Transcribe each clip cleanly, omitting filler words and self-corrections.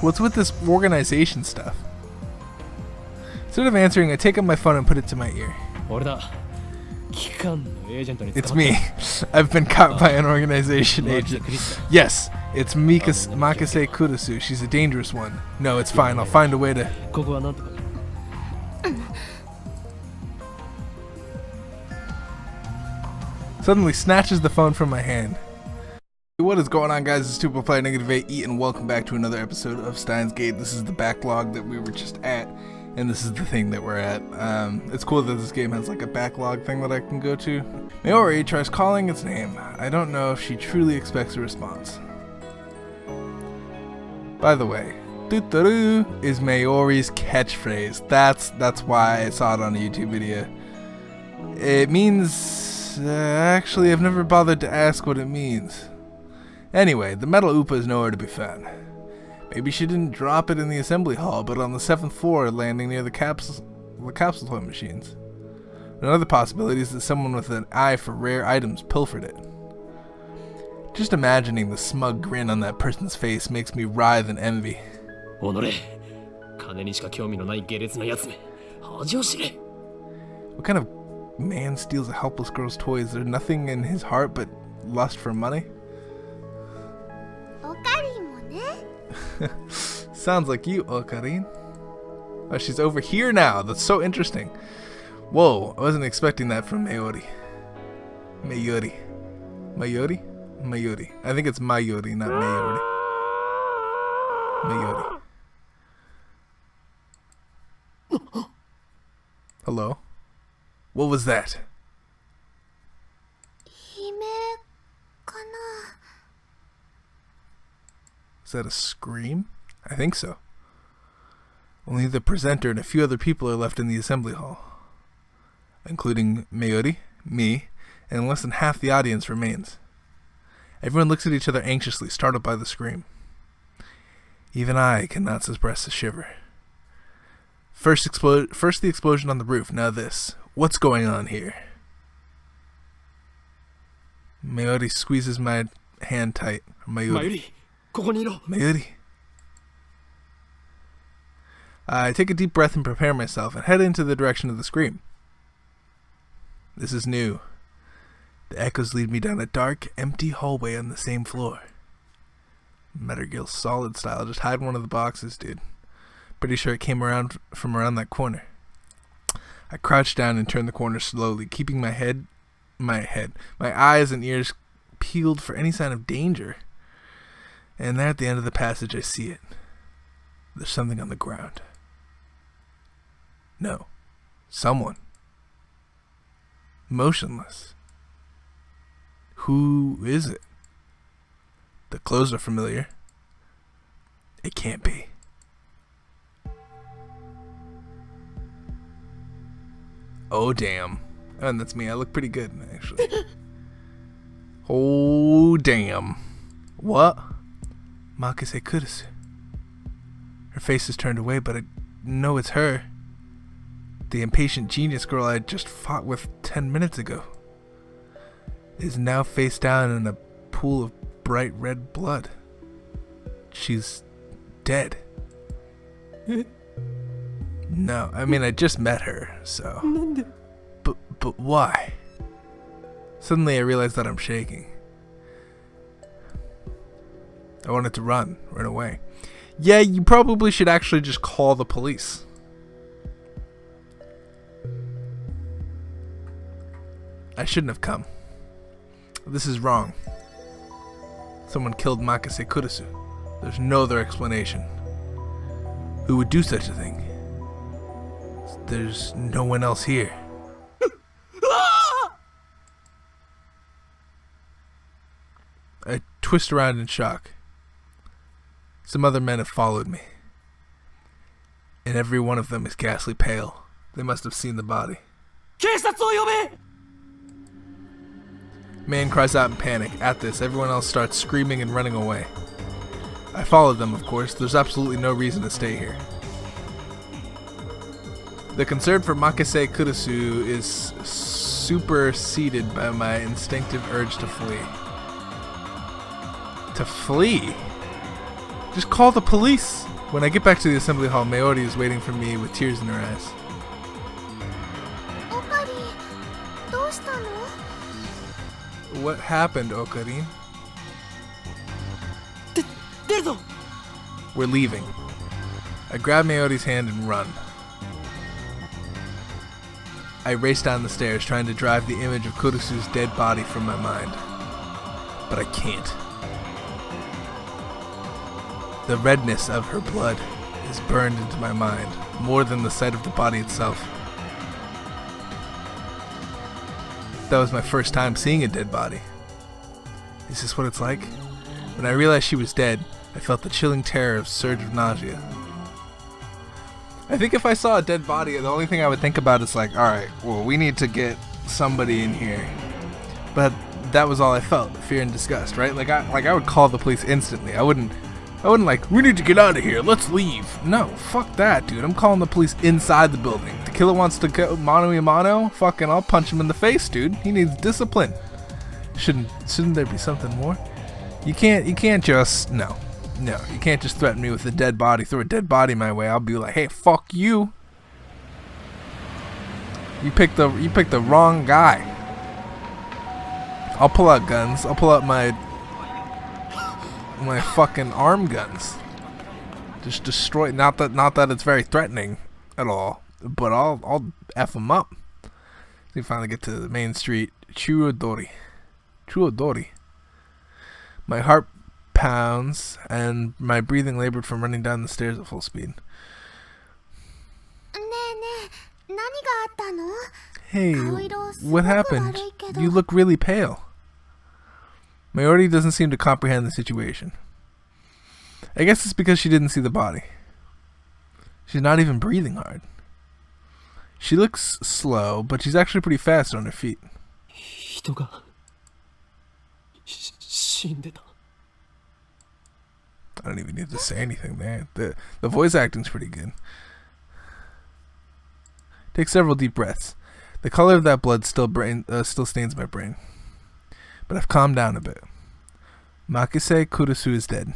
What's with this organization stuff? Instead of answering, I take up my phone and put it to my ear. It's me. I've been caught by an organization agent. Yes, it's Makase Kurusu. She's a dangerous one. No, it's fine. I'll find a way to... Suddenly snatches the phone from my hand. What is going on, guys? It's Super Player NegativeAE, and welcome back to another episode of Steins. This is the backlog that we were just at, and this is the thing that we're at. It's cool that this game has like a backlog thing that I can go to. Mayori tries calling its name. I don't know if she truly expects a response. By the way, "Tuturu" is Mayori's catchphrase. That's why I saw it on a YouTube video. It means... actually, I've never bothered to ask what it means. Anyway, the metal Upa is nowhere to be found. Maybe she didn't drop it in the assembly hall, but on the 7th floor, landing near the capsule toy machines. Another possibility is that someone with an eye for rare items pilfered it. Just imagining the smug grin on that person's face makes me writhe in envy. What kind of man steals a helpless girl's toy? Is there nothing in his heart but lust for money? Sounds like you, Okarin. Oh, she's over here now. That's so interesting. Whoa, I wasn't expecting that from Mayori. Mayori. Mayori? Mayori. I think it's Mayori, not Mayori. Mayori. Hello? What was that? Is that a scream? I think so. Only the presenter and a few other people are left in the assembly hall, including Mayori, me, and less than half the audience remains. Everyone looks at each other anxiously, startled by the scream. Even I cannot suppress a shiver. First the explosion on the roof, now this. What's going on here? Mayori squeezes my hand tight. Mayori. I take a deep breath and prepare myself and head into the direction of the scream. This is new. The echoes lead me down a dark, empty hallway on the same floor. Metal Gear Solid style. Just hide one of the boxes, dude. Pretty sure it came from around that corner. I crouch down and turn the corner slowly, keeping my eyes and ears peeled for any sign of danger. And there at the end of the passage, I see it. There's something on the ground. No. Someone. Motionless. Who is it? The clothes are familiar. It can't be. Oh, damn. And that's me. I look pretty good, actually. Oh, damn. What? Makase Kurusu. Her face is turned away, but I know it's her. The impatient genius girl I just fought with 10 minutes ago is now face down in a pool of bright red blood. She's dead. No, I mean, I just met her, so... But why? Suddenly I realize that I'm shaking. I wanted to run away. Yeah, you probably should actually just call the police. I shouldn't have come. This is wrong. Someone killed Makase Kurusu. There's no other explanation. Who would do such a thing? There's no one else here. I twist around in shock. Some other men have followed me, and every one of them is ghastly pale. They must have seen the body. Man cries out in panic. At this, everyone else starts screaming and running away. I followed them, of course. There's absolutely no reason to stay here. The concern for Makase Kurusu is superseded by my instinctive urge to flee. To flee? Just call the police. When I get back to the assembly hall, Mayori is waiting for me with tears in her eyes. What happened, Okarin? We're leaving. I grab Mayori's hand and run. I race down the stairs, trying to drive the image of Kurusu's dead body from my mind. But I can't. The redness of her blood is burned into my mind, more than the sight of the body itself. That was my first time seeing a dead body. Is this what it's like? When I realized she was dead, I felt the chilling terror of a surge of nausea. I think if I saw a dead body, the only thing I would think about is like, alright, well, we need to get somebody in here. But that was all I felt, fear and disgust, right? Like I would call the police instantly. I wouldn't like, we need to get out of here, let's leave. No, fuck that, dude. I'm calling the police inside the building. The killer wants to go mano a mano, fucking I'll punch him in the face, dude. He needs discipline. Shouldn't there be something more? You can't just, no, you can't just threaten me with a dead body. Throw a dead body my way, I'll be like, hey, fuck you. You picked the wrong guy. I'll pull out guns. I'll pull out my fucking arm guns. Just destroy. Not that it's very threatening at all, but I'll f them up. We finally get to the main street, Chuodori. My heart pounds and my breathing labored from running down the stairs at full speed. Hey, what happened? You look really pale. Mayori doesn't seem to comprehend the situation. I guess it's because she didn't see the body. She's not even breathing hard. She looks slow, but she's actually pretty fast on her feet. I don't even need to say anything there. The voice acting's pretty good. Take several deep breaths. The color of that blood still stains my brain. But I've calmed down a bit. Makise Kurusu is dead.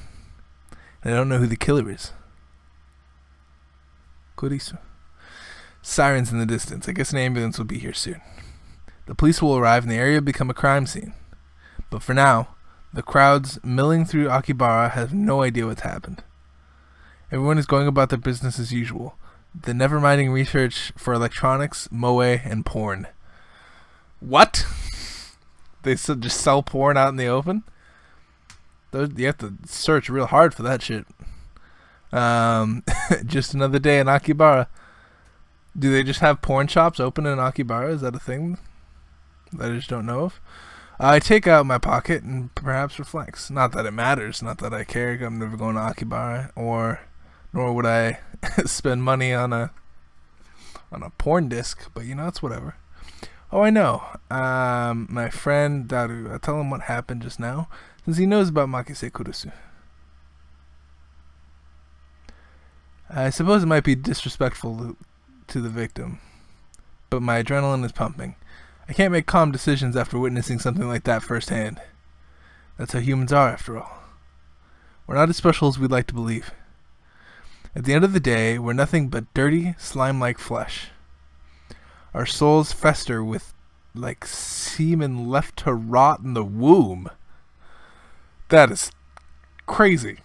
And I don't know who the killer is. Kurisu. Sirens in the distance. I guess an ambulance will be here soon. The police will arrive and the area will become a crime scene. But for now, the crowds milling through Akibara have no idea what's happened. Everyone is going about their business as usual. The never-minding research for electronics, moe, and porn. What? They just sell porn out in the open? You have to search real hard for that shit. Just another day in Akibara. Do they just have porn shops open in Akibara? Is that a thing that I just don't know of? I take out my pocket and perhaps reflects. Not that it matters, not that I care. I'm never going to Akibara, nor would I spend money on a porn disc. But you know, it's whatever. Oh, I know. My friend Daru. I tell him what happened just now, since he knows about Makise Kurusu. I suppose it might be disrespectful to the victim, but my adrenaline is pumping. I can't make calm decisions after witnessing something like that firsthand. That's how humans are, after all. We're not as special as we'd like to believe. At the end of the day, we're nothing but dirty, slime-like flesh. Our souls fester with like semen left to rot in the womb. That is crazy.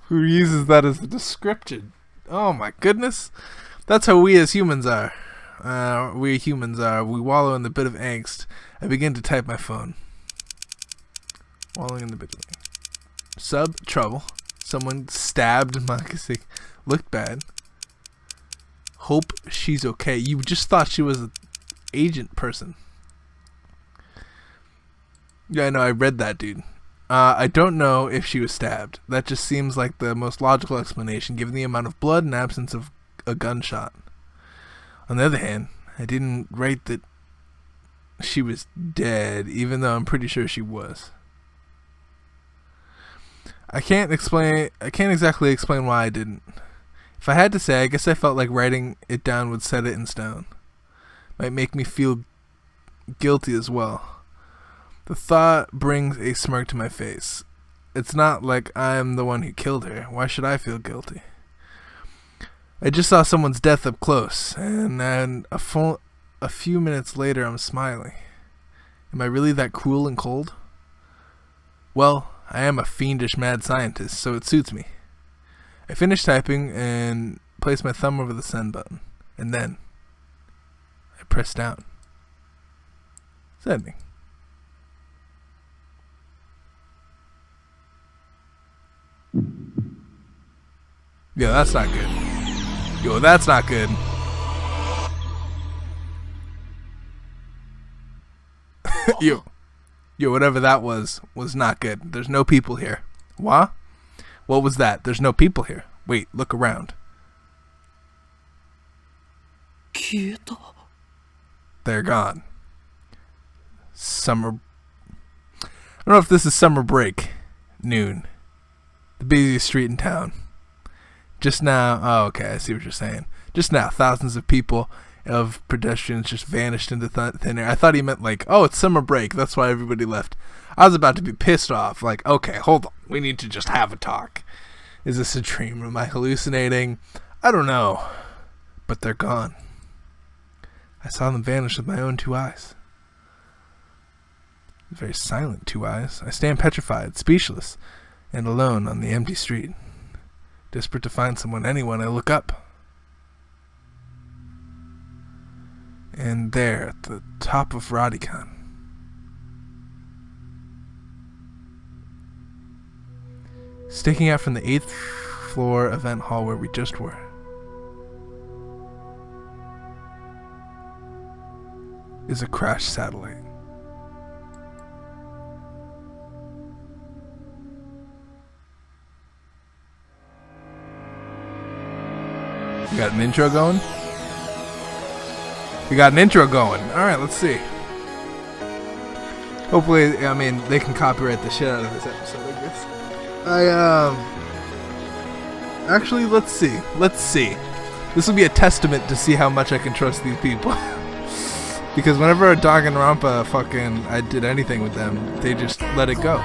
Who uses that as a description? Oh my goodness. That's how we as humans are. We humans are. We wallow in the bit of angst. I begin to type my phone. Wallowing in the bit of angst. Sub, trouble. Someone stabbed Makise. Looked bad. Hope she's okay. You just thought she was an agent person. Yeah, I know. I read that, dude. I don't know if she was stabbed. That just seems like the most logical explanation, given the amount of blood and absence of a gunshot. On the other hand, I didn't write that she was dead, even though I'm pretty sure she was. I can't exactly explain why I didn't. If I had to say, I guess I felt like writing it down would set it in stone. Might make me feel guilty as well. The thought brings a smirk to my face. It's not like I'm the one who killed her. Why should I feel guilty? I just saw someone's death up close, and then a few minutes later I'm smiling. Am I really that cruel and cold? Well, I am a fiendish mad scientist, so it suits me. I finished typing and placed my thumb over the send button, and then I pressed down. Sending. Yo, that's not good. Yo, that's not good. Yo, whatever that was not good. There's no people here. What? What was that? There's no people here. Wait, look around. They're gone. Summer. I don't know if this is summer break. Noon. The busiest street in town. Just now. Oh, okay. I see what you're saying. Just now, thousands of people, of pedestrians, just vanished into thin air. I thought he meant like, oh, it's summer break. That's why everybody left. I was about to be pissed off. Like, okay, hold on. We need to just have a talk. Is this a dream? Am I hallucinating? I don't know. But they're gone. I saw them vanish with my own 2 eyes. Very silent 2 eyes. I stand petrified, speechless, and alone on the empty street. Desperate to find someone, anyone, I look up. And there, at the top of Radicon, sticking out from the 8th floor event hall where we just were, is a crashed satellite. You got an intro going? We got an intro going. Alright, let's see. Hopefully, I mean, they can copyright the shit out of this episode, I guess. Actually, let's see. Let's see. This will be a testament to see how much I can trust these people. Because whenever Danganronpa fucking I did anything with them, they just let it go.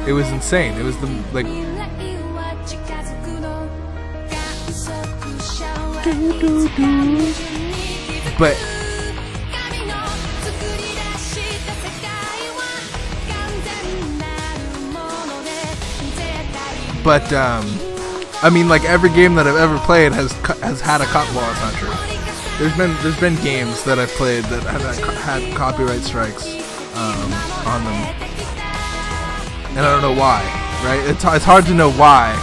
It was insane. It was the, like... But I mean, like every game that I've ever played has had a well, it's not true. There's been games that I've played that have had copyright strikes on them, and I don't know why. Right? It's hard to know why,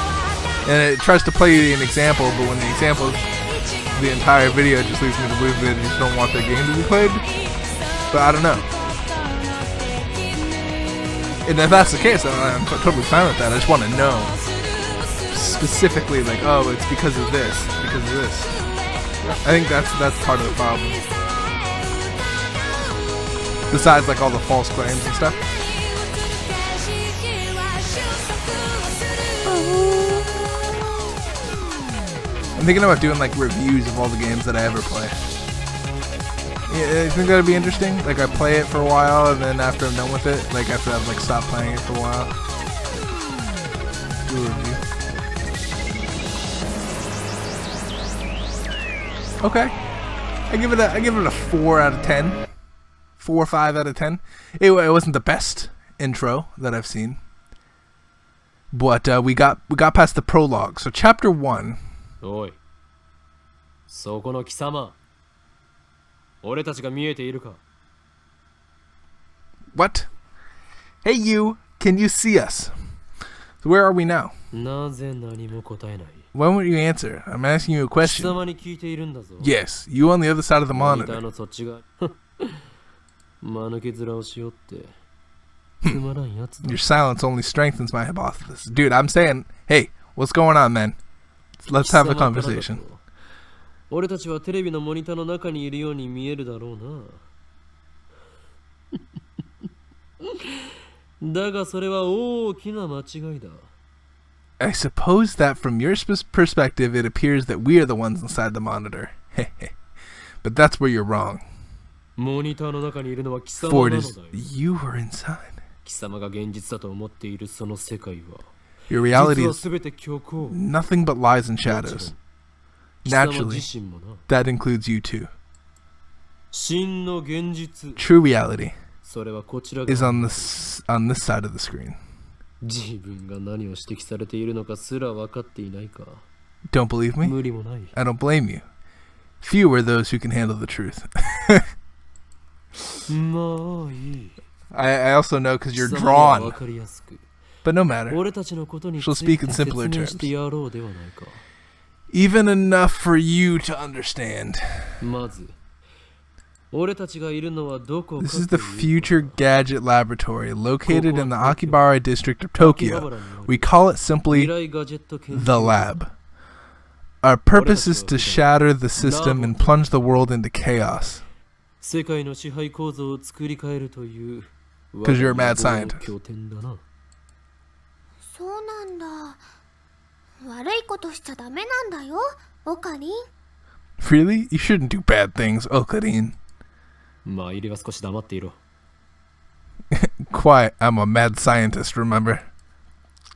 and it tries to play you an example, but when the example is the entire video, just leads me to believe that you just don't want the game to be played. But I don't know. And if that's the case, I'm totally fine with that. I just want to know specifically, like, oh, it's because of this, because of this. I think that's part of the problem. Besides, like, all the false claims and stuff. I'm thinking about doing like reviews of all the games that I ever play. Yeah, I think that'd be interesting. Like I play it for a while, and then after I'm done with it, like after I've like stopped playing it for a while, do a review. Okay, I give it a 4 out of 10, 4 or 5 out of 10. It wasn't the best intro that I've seen, but we got past the prologue. So chapter 1. おい、そこの貴様、俺たちが見えているか? What? Hey you, can you see us? So where are we now? なぜ何も答えない? Why won't you answer? I'm asking you a 貴 question. 様に聞いているんだぞ. Yes, you on the other side of the モニター monitor. のそっちが間抜け面をしよってつまらんやつだ. Your silence only strengthens my hypothesis. Dude, I'm saying, hey, what's going on, man? Let's have a conversation. 俺たちはテレビのモニターの中にいるように見えるだろうな。だがそれは大きな間違いだ。I suppose that from your perspective, it appears that we are the ones inside the monitor. But that's where you're wrong. モニターの中にいるのは貴様 For な it の is だよ。 you who are inside. 貴貴様が現実だと思っているその世界は Your reality 実は is 全て虚構 nothing but lies and shadows. 貴様 Naturally, 自身もな that includes you too. 真の現実 True reality それはこちらが is on this side of the screen. 自分が何を指摘されているのかすら分かっていないか Don't believe me? 無理もない I don't blame you. Few are those who can handle the truth. まあいい I also know because you're 貴様には分 drawn. かりやすく But no matter. 俺たちのことにつ She'll い speak in て simpler 説明 terms. してやろうではないか Even enough for you to understand. まず俺たちがいるのはどこか This is と the いうと Future Gadget Laboratory located in the Akibara district of Tokyo. We call it 未 simply 来ガジェット研究 the lab. Our purpose is to shatter the system and plunge the world into chaos. 世界の支配構造を作り変えるという 'Cause you're a mad 我が scientist. 拠点だなそうなんだ。悪いことしちゃダメなんだよ、オカリン。 Really? You shouldn't do bad things, Okarin. まあ入れは少し黙っていろ Quiet, I'm a mad scientist, remember?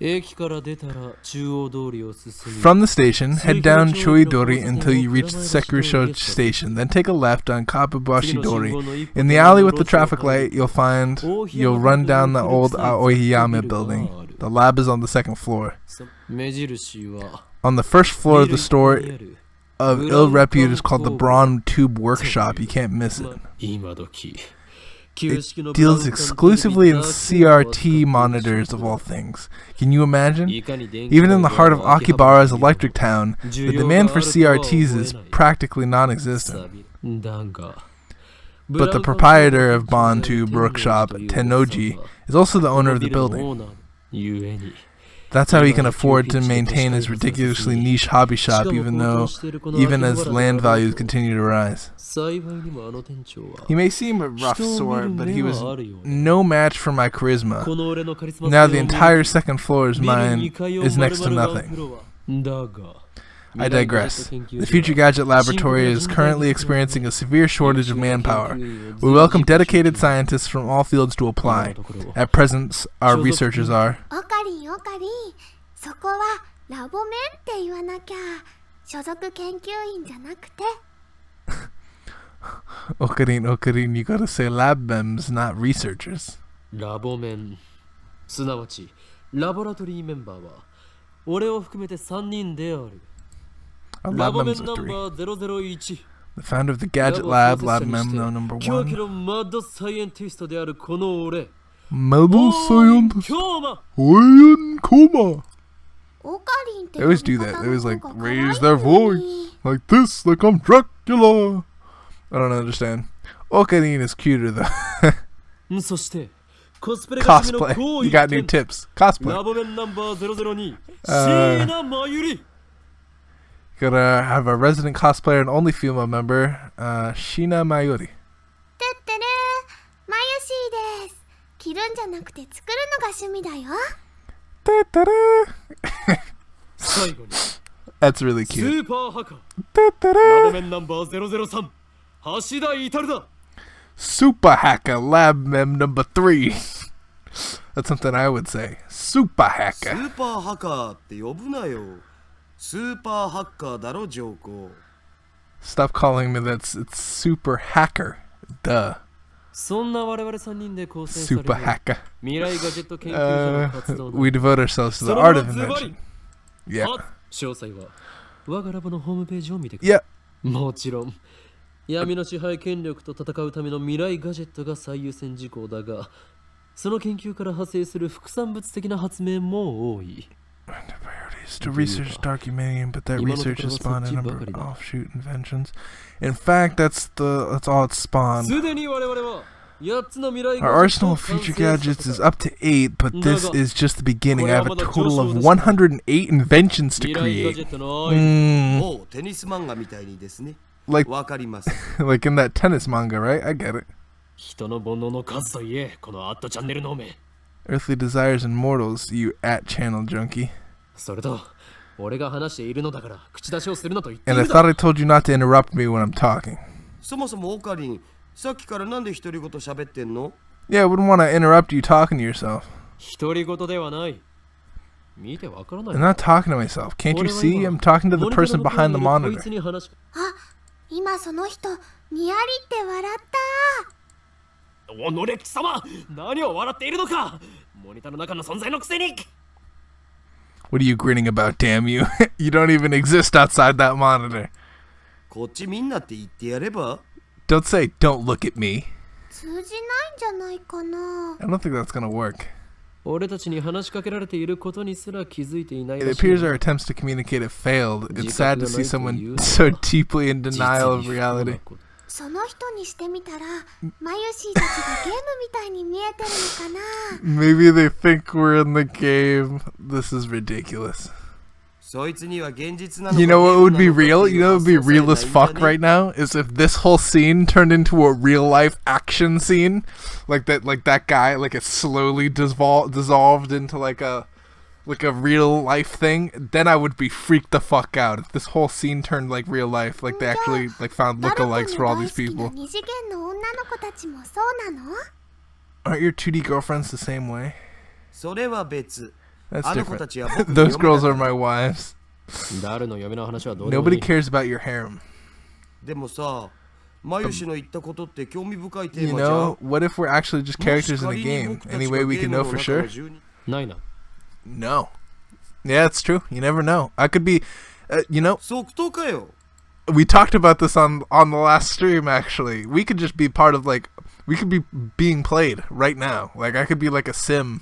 駅から出たら中央通りを進み From the station, head down Choidori until you reach the Sekurusho station. Then take a left on Kabubashi Dori. In the alley with the traffic light, you'll run down the old Aohiyame building. The lab is on the second floor. 目印は On the first floor of the store ビルにある of ill repute is called the Braun Tube Workshop. You can't miss it. 今時 It deals exclusively in CRT monitors of all things. Can you imagine? Even in the heart of Akibara's electric town, the demand for CRTs is practically non-existent. だが But the proprietor of Braun Tube Workshop, Tennoji, is also the owner of the building. ゆえに That's how he can afford to maintain his ridiculously niche hobby shop even as land values continue to rise. 幸いにもあの店長は He may seem a rough sort, but he was no match for my charisma. この俺のカリスマ Now the entire second floor is mine is next to nothing. だが I digress. The Future Gadget Laboratory is currently experiencing a severe shortage of manpower. We welcome dedicated scientists from all fields to apply. At present, our researchers are オカリン、オカリン。そこはラボメンって言わなきゃ。所属研究員じゃなくて。Okarin, you gotta say lab mems, not researchers. ラボメンすなわちラボラトリーメンバーは俺を含めて3人である Our ラ lab ボメ mems ンナ are ン three. バー001 The founder of the Gadget Lab, Lab Mem number 狂気 one. のマッドサイエンティストであるこの俺 Metal scientist. 今日も Oyen Koma. オカリンって They always do that. They always 呼び like 方の方が可愛い raise their のに voice like this, like I'm Dracula. I don't understand. Okarin is cuter though. そしてコスプレが趣味の Cosplay. こう You 一 got new 点 tips. Cosplay. ラボメンナンバー002椎名真由里 Gonna have a resident cosplayer and only female member, Shina Mayuri. てってるマユシーです。着るんじゃなくて作るのが趣味だよ。 最後に That's really ス cute. ーパーハカラボメンナンバー003橋田至だ Super Hacker Lab Mem number 3. That's something I would say. Super ス Hacker. ーパーハカーって呼ぶなよ。スーパーハッカーだろ、上皇。 Stop calling me that. It's Super Hacker. Duh. そんな我々3人で構成され Super る Hacker. 未来ガジェット研究所の活動 We の devote ourselves to the その art ま of まズバ invention. リ Yeah. 詳細は我がラボのホームページを見てくれ Yeah. もちろん闇の支配権力と戦うための未来ガジェットが最優先事項だがその研究から派生する副産物的な発明も多い Priorities to research Darkumanium, but that research has spawned a number of 今のところはそっちばかりだ。 offshoot inventions. In fact, that's all it's spawned. すでに我々は8つの未来 Our ガジェッ arsenal トを of 完 future 成 gadgets させ is た up to 8, but this is just the beginning. I have a total of 108 inventions to 未来ガジ create. ェットの愛に もうテニス漫画みたいにですね。 Like わかります。 like in that tennis manga, right? I get it. 人の煩悩の数といえこのアットチャンネルの目 Earthly desires and mortals, you channel junkie. それと俺が話しているのだから口出しをするなと言ってい And I るだ thought I told you not to interrupt me when I'm talking. そもそもオカリン、さっきからなんで独り言喋ってんの？ Yeah, I wouldn't want to interrupt you talking to yourself. 独り言ではない。見てわからない I'm not talking to myself. Can't you see? I'm talking to the person behind the monitor. あ、今その人にやりって笑った。おのれ貴様、何を笑っているのか。モニターの中の存在のくせに。 What are you grinning about, damn you? You don't even exist outside that monitor. こっちみんなって言ってやれば。 Don't say, don't look at me. 通じないんじゃないかな。 I don't think that's gonna work. 俺たちに話しかけられていることにすら気づいていない It らしい。 appears our attempts to communicate have failed. It's sad to see someone so deeply in denial of reality. その人にしてみたら、マユシーたちがゲームみたいに見えてるのかな。 Maybe they think we're in the game. This is ridiculous. そいつには現実なのか You know what would be ゲームなのか real? You know what would be っていう real as 発想さえ fuck ないんじゃね right now? Is if this whole scene turned into a real life action scene. Like that guy, like it slowly dissolved into like a real life thing. Then I would be freaked the fuck out. If this whole scene turned like real life, like they actually like found lookalikes for all these people. 二次元の女の子たちもそうなの？ Aren't your 2D girlfriends the same way? それは別。 That's あの子た different. ちは僕の Those 嫁だ girls から are my wives. 誰の嫁の話はどうでもい Nobody い。 cares about your harem. でもさ、マユシの言ったことって興味深いテー You マじゃん。 know, what if we're actually just characters in a game? Any way we can know for sure? ないな。 No. Yeah, it's true. You never know. I could be, you know, 即答かよ。 we talked about this on the last stream, actually. We could just be part of, like, we could be being played right now. Like, I could be like a sim.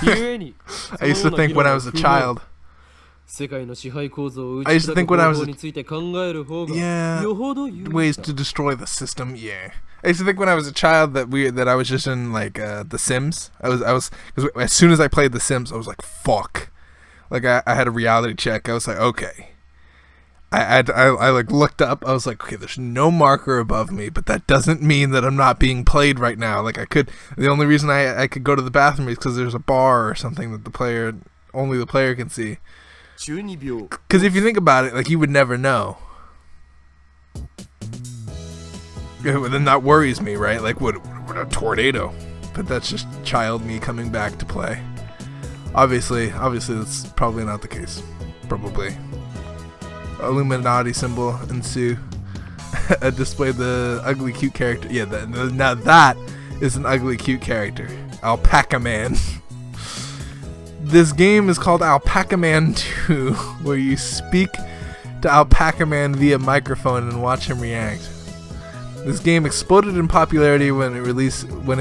ゆえに I used to think when I was a child. 世界の支配構造を I 打 used ち to 砕 think く when I 方 was 法 a- について考える方が Yeah, よほど有利 ways だ to destroy the system. Yeah, I used to think when I was a child that I was just in like The Sims. I was because as soon as I played The Sims, I was like, fuck. Like I had a reality check. I was like, okay. I like looked up. I was like, okay, there's no marker above me, but that doesn't mean that I'm not being played right now. Like I could. The only reason I could go to the bathroom is because there's a bar or something that only the player can see. 中二病。 Because if you think about it, like you would never know. Yeah, well, then that worries me, right? Like, what a tornado. But that's just child me coming back to play. Obviously, that's probably not the case. Probably. Illuminati symbol ensue. Display the ugly cute character. Yeah, now that is an ugly cute character. Alpaca Man. This game is called Alpaca Man 2, where you speak to Alpaca Man via microphone and watch him react. This game exploded in popularity when it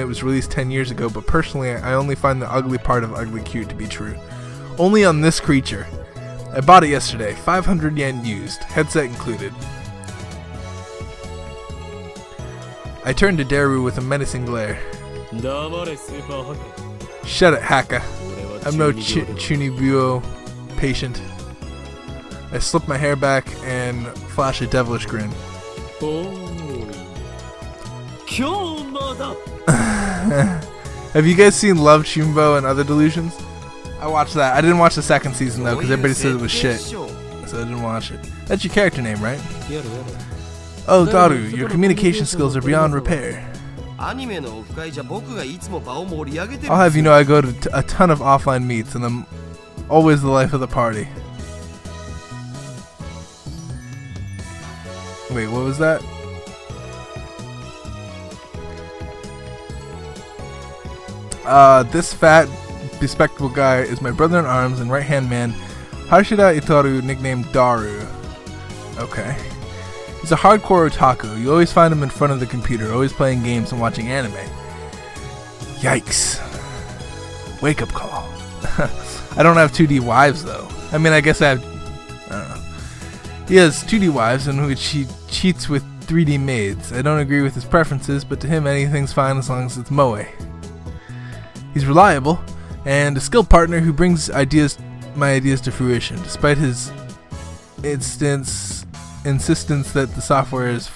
was released 10 years ago, but personally I only find the ugly part of ugly cute to be true. Only on this creature. I bought it yesterday, 500 yen used, headset included. I turned to Daru with a menacing glare. 黙れスーパーハッカー Shut it, Haka. 俺は I'm no 中二病だ Chunibuo patient. I slip my hair back and flash a devilish grin. おーい今日まだ Have you guys seen Love Chumbo and Other Delusions? I watched that. I didn't watch the second season though because everybody said it was shit, so I didn't watch it. That's your character name, right? やるやる Oh, Daru, your communication skills are beyond repair. アニメのオフ会じゃ僕がいつも場を盛り上げてる I'll have you know I go to a ton of offline meets and I'm always the life of the party. Wait, what was that? This fat, bespectacled guy is my brother in arms and right-hand man, Hashida Itoru, nicknamed Daru. Okay. He's a hardcore otaku. You always find him in front of the computer, always playing games and watching anime. Yikes. Wake up call. I don't have 2D wives though. I mean, I guess I don't know. He has 2D wives in which he cheats with 3D maids. I don't agree with his preferences, but to him anything's fine as long as it's moe. He's reliable and a skilled partner who brings my ideas to fruition, despite his insistence that the software is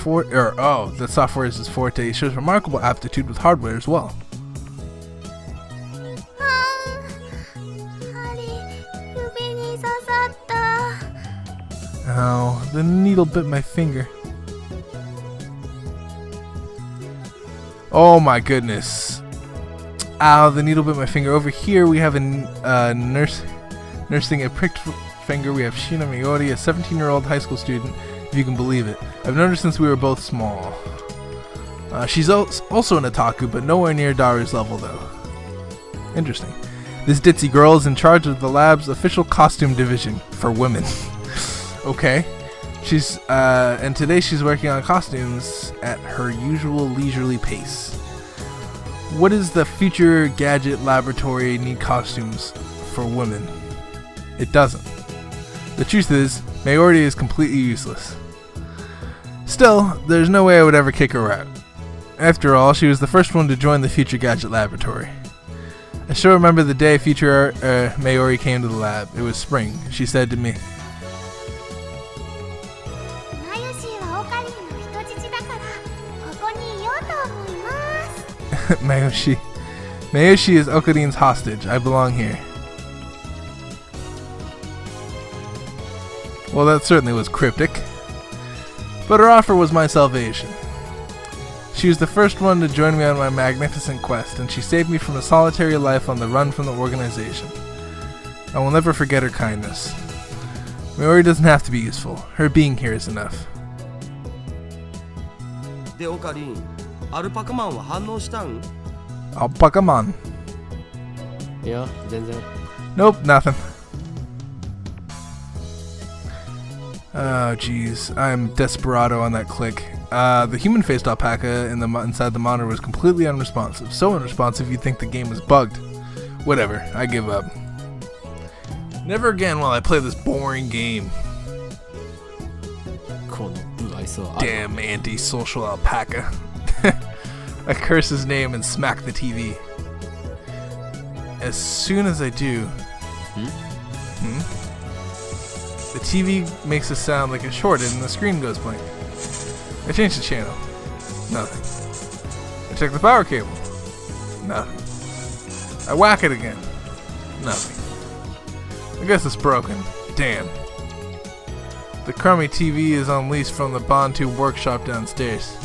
that software is his forte. He shows remarkable aptitude with hardware as well. 針指に刺さった。 Oh, the needle bit my finger. Oh my goodness. Ow, the needle bit my finger. Over here we have a nursing a pricked finger. We have Shina Miori, a 17-year-old high school student, if you can believe it. I've known her since we were both small. She's also an otaku, but nowhere near Daru's level though. Interesting. This ditzy girl is in charge of the lab's official costume division for women. Okay. And today she's working on costumes at her usual leisurely pace. What does the future gadget laboratory need costumes for women? It doesn't. The truth is, Maori is completely useless. Still, there's no way I would ever kick her out. After all, she was the first one to join the future gadget laboratory. I still remember the day future Maori came to the lab. It was spring. She said to me, Mayoshi is Okarin's hostage. I belong here. Well, that certainly was cryptic. But her offer was my salvation. She was the first one to join me on my magnificent quest, and she saved me from a solitary life on the run from the organization. I will never forget her kindness. Maori doesn't have to be useful. Her being here is enough. でオカリン、アルパカマンは反応したん？ Alpaca-man. いや、全然。 Nope, nothing. Oh, jeez. I'm desperado on that click. The human-faced alpaca inside the monitor was completely unresponsive. So unresponsive you'd think the game was bugged. Whatever, I give up. Never again will I play this boring game. この不愛想ある。 Damn anti-social alpaca. I curse his name and smack the TV. As soon as I do... The TV makes a sound like it's shorted and the screen goes blank. I change the channel. Nothing. I check the power cable. Nothing. I whack it again. Nothing. I guess it's broken. Damn. The crummy TV is on lease from the Bantu workshop downstairs.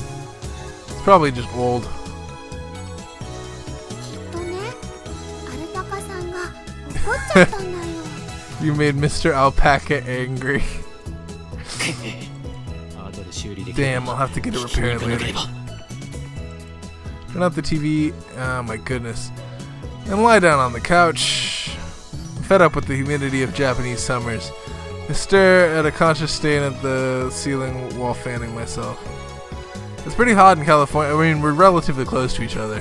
It's probably just old. きっとね、アルパカさんが怒っちゃったんだよ。 You made Mr. Alpaca angry. 後で修理できる。 Damn, I'll have to get it repaired later. Turn off the TV. Oh my goodness. And lie down on the couch. I'm fed up with the humidity of Japanese summers. I stare at a conscious stain at the ceiling while fanning myself. It's pretty hot in California. I mean, we're relatively close to each other.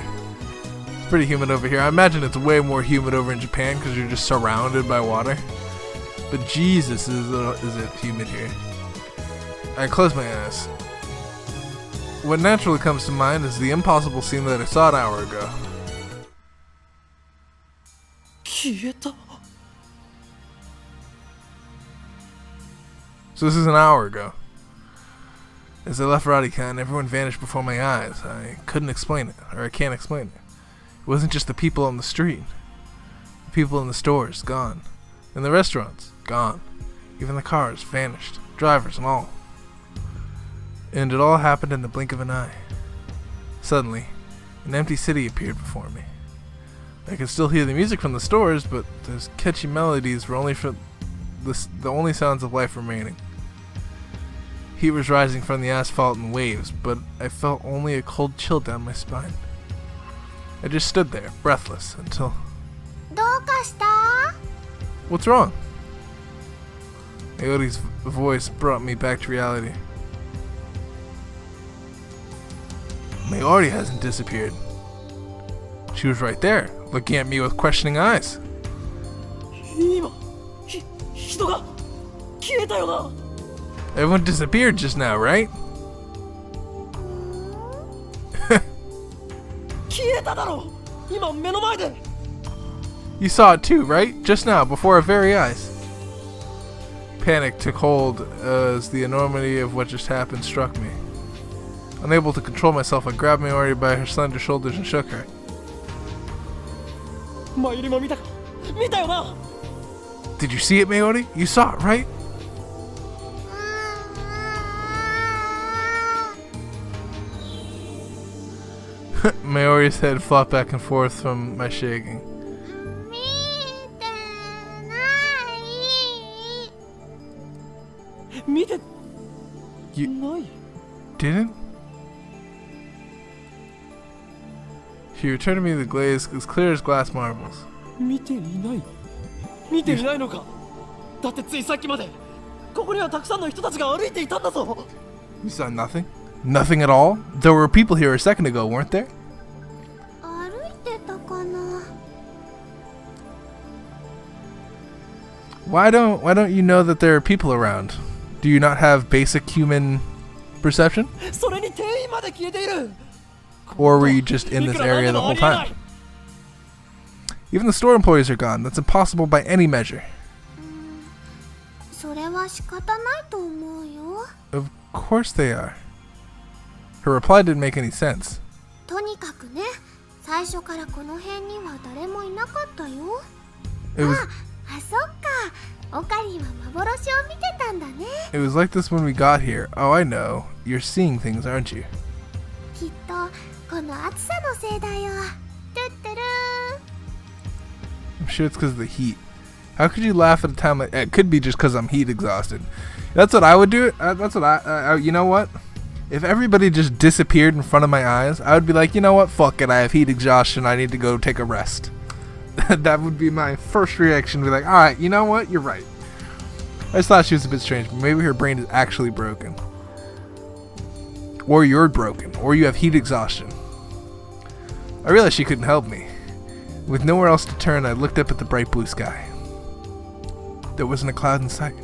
It's pretty humid over here. I imagine it's way more humid over in Japan because you're just surrounded by water. But Jesus, is it humid here. I close my eyes. What naturally comes to mind is the impossible scene that I saw an hour ago. 消えた。 So this is an hour ago. As I left Radican, everyone vanished before my eyes. I couldn't explain it, or I can't explain it. It wasn't just the people on the street. The people in the stores, gone. In the restaurants, gone. Even the cars vanished, drivers and all. And it all happened in the blink of an eye. Suddenly, an empty city appeared before me. I could still hear the music from the stores, but those catchy melodies were only for the only sounds of life remaining. Heat was rising from the asphalt in waves, but I felt only a cold chill down my spine. I just stood there, breathless, until... どうかした？ What's wrong? Aoti's voice brought me back to reality. Maori hasn't disappeared. She was right there, looking at me with questioning eyes. 今、人が消えたよな。 Everyone disappeared just now, right? 消えただろ。今目の前で。 You saw it too, right? Just now, before our very eyes. Panic took hold as the enormity of what just happened struck me. Unable to control myself, I grabbed Maori by her slender shoulders and shook her. 前よりも見たか。見たよな。 Did you see it, Maori? You saw it, right? Mayori's head flopped back and forth from my shaking. 見てない。見て You ない。 didn't? She returned me the glaze as clear as glass marbles. 見ていない。見ていないのか。だってついさっきまでここにはたくさんの人たちが歩いていたんだぞ。 You saw nothing? Nothing at all? There were people here a second ago, weren't there? 歩いてたかな。Why don't you know that there are people around? Do you not have basic human perception? それに店員まで消えている。 Or were you just in this area the whole time? Even the store employees are gone. That's impossible by any measure. それは仕方ないと思うよ。 Of course they are. Her reply didn't make any sense. とにかくね、最初からこの辺には誰もいなかったよ。 It was あ、そっか。オカリンは幻を見てたんだね。 it was like this when we got here. Oh, I know. You're seeing things, aren't you? きっとこの暑さのせいだよ。トゥットゥル I'm sure it's because of the heat. How could you laugh at a time like it? Could be just because I'm heat exhausted. That's what I would do. That's what you know what? If everybody just disappeared in front of my eyes, I would be like, you know what? Fuck it. I have heat exhaustion. I need to go take a rest. That would be my first reaction. Be like, all right, you know what? You're right. I just thought she was a bit strange, but maybe her brain is actually broken. Or you're broken. Or you have heat exhaustion. I realized she couldn't help me. With nowhere else to turn, I looked up at the bright blue sky. There wasn't a cloud in sight.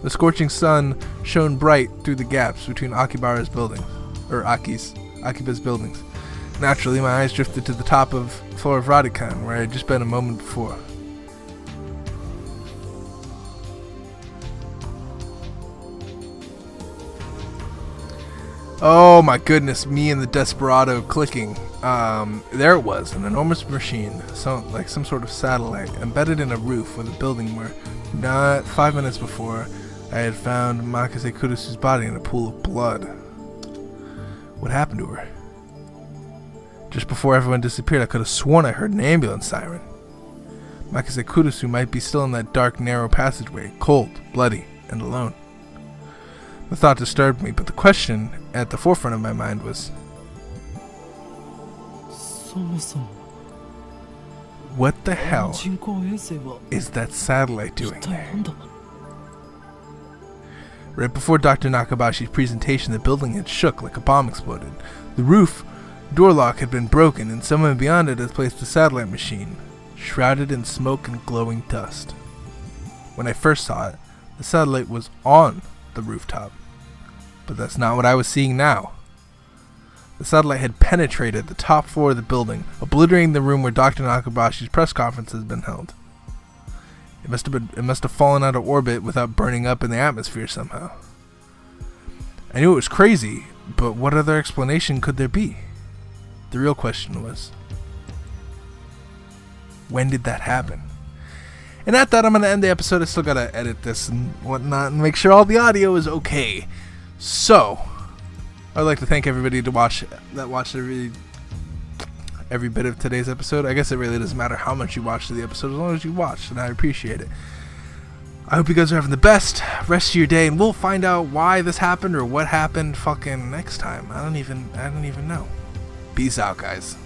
The scorching sun shone bright through the gaps between Akiba's buildings. Naturally, my eyes drifted to the top of floor of Radikan, where I had just been a moment before. Oh my goodness, me and the Desperado clicking. There it was, an enormous machine, like some sort of satellite, embedded in a roof with a building where, not 5 minutes before, I had found Makase Kurusu's body in a pool of blood. What happened to her? Just before everyone disappeared, I could have sworn I heard an ambulance siren. Makase Kurusu might be still in that dark, narrow passageway, cold, bloody, and alone. The thought disturbed me, but the question at the forefront of my mind was, そもそも what the hell 人工衛星は is that satellite 一 doing 体 there? なんだ。 Right before Dr. Nakabashi's presentation, the building had shook like a bomb exploded. The roof door lock had been broken, and someone beyond it had placed a satellite machine, shrouded in smoke and glowing dust. When I first saw it, the satellite was on the rooftop. But that's not what I was seeing now. The satellite had penetrated the top floor of the building, obliterating the room where Dr. Nakabashi's press conference had been held. It must have fallen out of orbit without burning up in the atmosphere somehow. I knew it was crazy, but what other explanation could there be? The real question was, when did that happen? And at that, I'm going to end the episode. I still got to edit this and whatnot and make sure all the audio is okay. So, I'd like to thank everybody that watched every bit of today's episode. I guess it really doesn't matter how much you watch the episode as long as you watched, and I appreciate it. I hope you guys are having the best rest of your day, and we'll find out why this happened or what happened fucking next time. I don't even know. Peace out, guys.